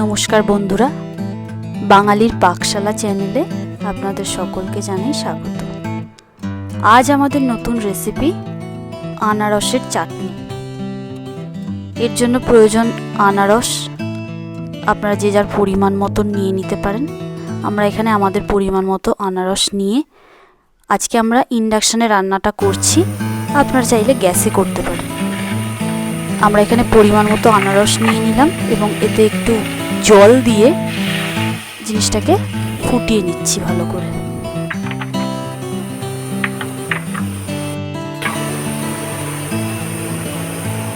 নমস্কার বন্ধুরা, বাঙালির পাকশালা চ্যানেলে আপনাদের সকলকে জানাই স্বাগত। আজ আমাদের নতুন রেসিপি আনারসের চাটনি। এর জন্য প্রয়োজন আনারস। আপনারা যে যার পরিমাণ মতো নিয়ে নিতে পারেন। আমরা এখানে আমাদের পরিমাণ মতো আনারস নিয়ে আজকে আমরা ইন্ডাকশানে রান্নাটা করছি। আপনারা চাইলে গ্যাসে করতে পারেন। আমরা এখানে পরিমাণ মতো আনারস নিয়ে নিলাম এবং এতে একটু জল দিয়ে জিনিসটাকে ফুটিয়ে নিচ্ছি ভালো করে।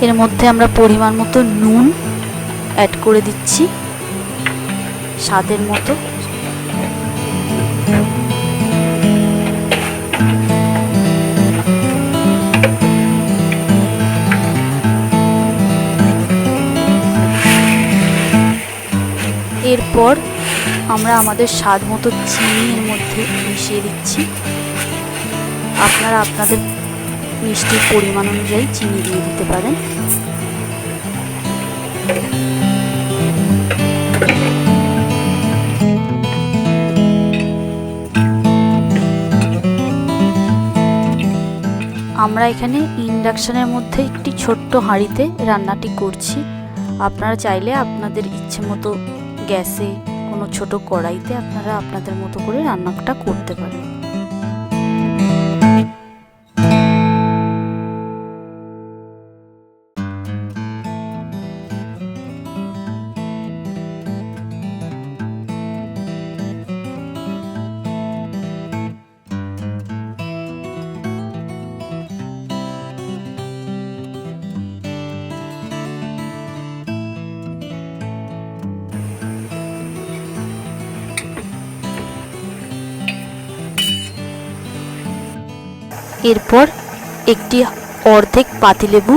এর মধ্যে আমরা পরিমাণ মতো নুন অ্যাড করে দিচ্ছি স্বাদের মতো। এরপর আমরা আমাদের স্বাদ মতো চিনি এর মধ্যে মিশিয়ে দিচ্ছি। আপনারা আপনাদের মিষ্টির পরিমাণ অনুযায়ী চিনি দিয়ে দিতে পারেন। আমরা এখানে ইন্ডাকশানের মধ্যে একটি ছোট্ট হাঁড়িতে রান্নাটি করছি। আপনারা চাইলে আপনাদের ইচ্ছে মতো গ্যাসে কোনো ছোট কড়াইতে আপনারা আপনাদের মতো করে রান্নাটা করতে পারেন। এরপর একটি অর্ধেক পাতিলেবু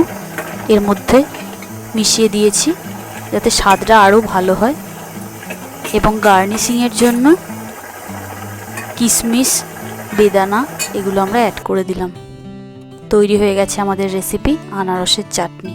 এর মধ্যে মিশিয়ে দিয়েছি যাতে স্বাদটা আরও ভালো হয়, এবং গার্নিশিংয়ের জন্য কিশমিশ, বেদানা এগুলো আমরা অ্যাড করে দিলাম। তৈরি হয়ে গেছে আমাদের রেসিপি আনারসের চাটনি।